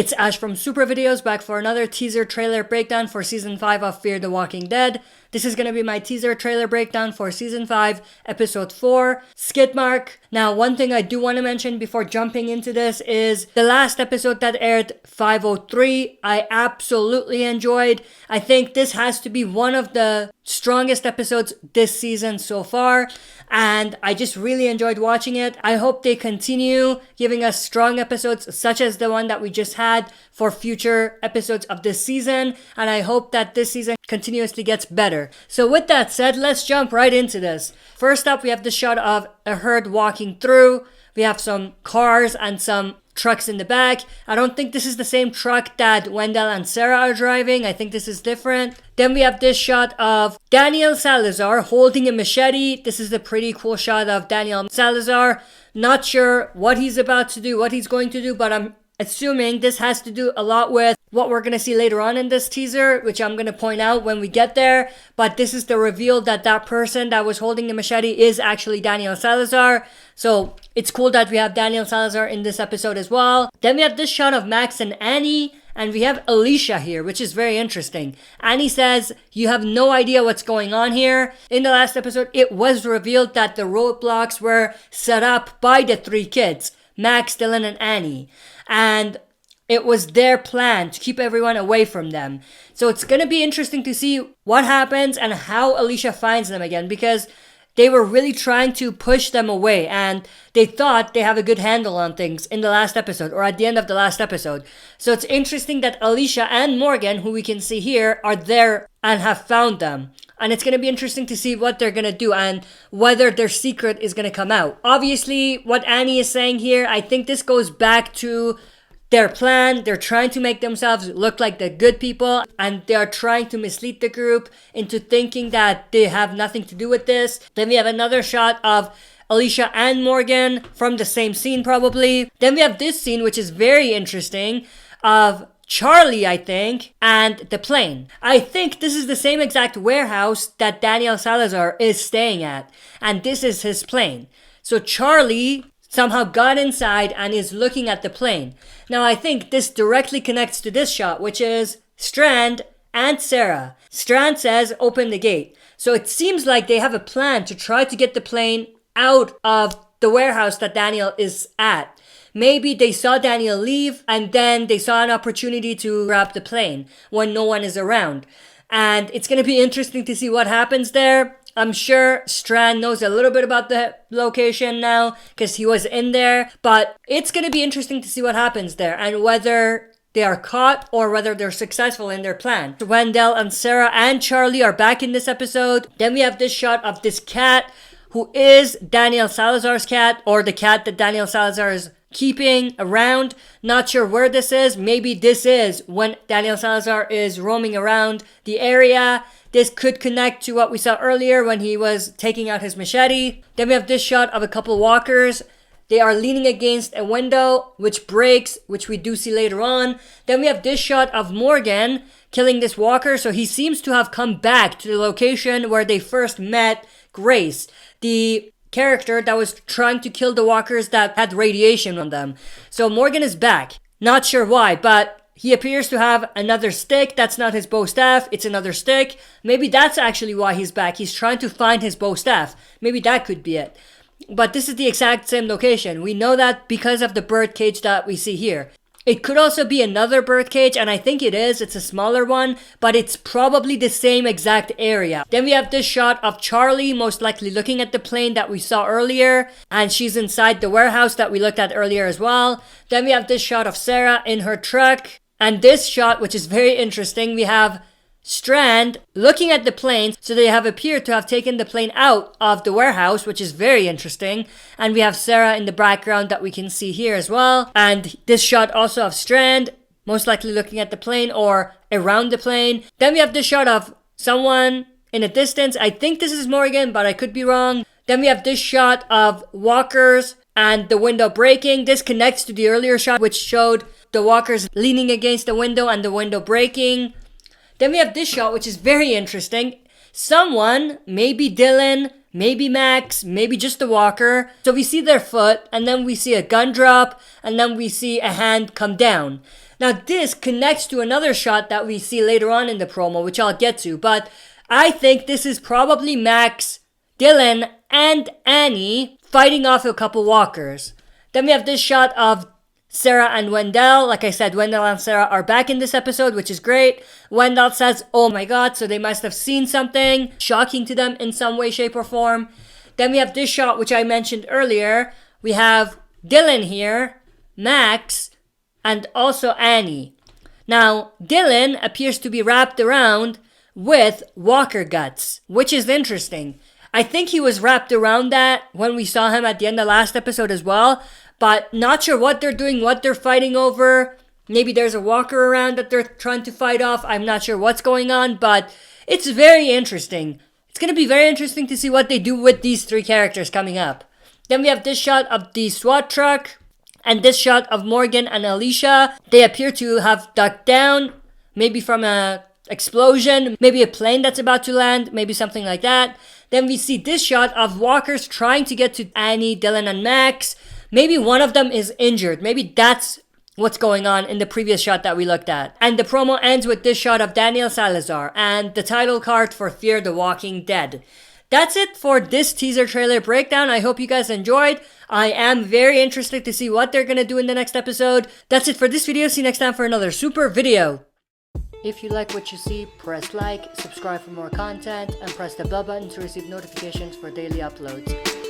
It's Ash from Super Videos back for another teaser trailer breakdown for Season 5 of Fear the Walking Dead. This is going to be my teaser trailer breakdown for Season 5, Episode 4, Skidmark. Now, one thing I do want to mention before jumping into this is the last episode that aired, 503, I absolutely enjoyed. I think this has to be one of the strongest episodes this season so far, and I just really enjoyed watching it. I hope they continue giving us strong episodes such as the one that we just had for future episodes of this season, and I hope that this season continuously gets better. So with that said, let's jump right into this. First up, we have the shot of a herd walking through. We have some cars and some trucks in the back. I don't think this is the same truck that Wendell and Sarah are driving. I think this is different. Then we have this shot of Daniel Salazar holding a machete. This is a pretty cool shot of Daniel Salazar. Not sure what he's about to do, what he's going to do, but I'm assuming this has to do a lot with what we're going to see later on in this teaser, which I'm going to point out when we get there. But this is the reveal that that person that was holding the machete is actually Daniel Salazar. So it's cool that we have Daniel Salazar in this episode as well. Then we have this shot of Max and Annie. And we have Alicia here, which is very interesting. Annie says, you have no idea what's going on here. In the last episode, it was revealed that the roadblocks were set up by the three kids, Max, Dylan, and Annie. And it was their plan to keep everyone away from them. So it's going to be interesting to see what happens and how Alicia finds them again, because they were really trying to push them away, and they thought they have a good handle on things in the last episode or at the end of the last episode. So it's interesting that Alicia and Morgan, who we can see here, are there and have found them. And it's going to be interesting to see what they're going to do and whether their secret is going to come out. Obviously, what Annie is saying here, I think this goes back to their plan. They're trying to make themselves look like the good people, and they are trying to mislead the group into thinking that they have nothing to do with this. Then we have another shot of Alicia and Morgan from the same scene probably. Then we have this scene, which is very interesting, of Charlie, I think, and the plane. I think this is the same exact warehouse that Daniel Salazar is staying at, and this is his plane. So Charlie somehow got inside and is looking at the plane. Now I think this directly connects to this shot, which is Strand and Sarah. Strand says, open the gate. So it seems like they have a plan to try to get the plane out of the warehouse that Daniel is at. Maybe they saw Daniel leave and then they saw an opportunity to grab the plane when no one is around. And it's going to be interesting to see what happens there. I'm sure Strand knows a little bit about the location now because he was in there. But it's going to be interesting to see what happens there and whether they are caught or whether they're successful in their plan. Wendell and Sarah and Charlie are back in this episode. Then we have this shot of this cat who is Daniel Salazar's cat, or the cat that Daniel Salazar is keeping around. Not sure where this is. Maybe this is when Daniel Salazar is roaming around the area. This could connect to what we saw earlier when he was taking out his machete. Then we have this shot of a couple walkers. They are leaning against a window, which breaks, which we do see later on. Then we have this shot of Morgan killing this walker. So he seems to have come back to the location where they first met Grace, the character that was trying to kill the walkers that had radiation on them. So Morgan is back. Not sure why, but he appears to have another stick. That's not his bow staff. It's another stick. Maybe that's actually why he's back. He's trying to find his bow staff. Maybe that could be it. But this is the exact same location. We know that because of the bird cage that we see here. It could also be another bird cage, and I think it is. It's a smaller one, but it's probably the same exact area. Then we have this shot of Charlie, most likely looking at the plane that we saw earlier, and she's inside the warehouse that we looked at earlier as well. Then we have this shot of Sarah in her truck, and this shot, which is very interesting, we have Strand looking at the plane, so they have appeared to have taken the plane out of the warehouse, which is very interesting. And we have Sarah in the background that we can see here as well. And this shot also of Strand, most likely looking at the plane or around the plane. Then we have this shot of someone in a distance. I think this is Morgan, but I could be wrong. Then we have this shot of walkers and the window breaking. This connects to the earlier shot, which showed the walkers leaning against the window and the window breaking. Then we have this shot, which is very interesting. Someone, maybe Dylan, maybe Max, maybe just a walker. So we see their foot, and then we see a gun drop, and then we see a hand come down. Now this connects to another shot that we see later on in the promo, which I'll get to, but I think this is probably Max, Dylan, and Annie fighting off a couple walkers. Then we have this shot of Sarah and Wendell. Like I said, Wendell and Sarah are back in this episode, which is great. Wendell says, oh my god, so they must have seen something shocking to them in some way, shape, or form. Then we have this shot, which I mentioned earlier. We have Dylan here, Max, and also Annie. Now, Dylan appears to be wrapped around with walker guts, which is interesting. I think he was wrapped around that when we saw him at the end of last episode as well, but not sure what they're doing, what they're fighting over. Maybe there's a walker around that they're trying to fight off. I'm not sure what's going on, but it's very interesting. It's going to be very interesting to see what they do with these three characters coming up. Then we have this shot of the SWAT truck and this shot of Morgan and Alicia. They appear to have ducked down, maybe from a explosion, maybe a plane that's about to land, maybe something like that. Then we see this shot of walkers trying to get to Annie, Dylan, and Max. Maybe one of them is injured. Maybe that's what's going on in the previous shot that we looked at. And the promo ends with this shot of Daniel Salazar and the title card for Fear the Walking Dead. That's it for this teaser trailer breakdown. I hope you guys enjoyed. I am very interested to see what they're going to do in the next episode. That's it for this video. See you next time for another super video. If you like what you see, press like, subscribe for more content, and press the bell button to receive notifications for daily uploads.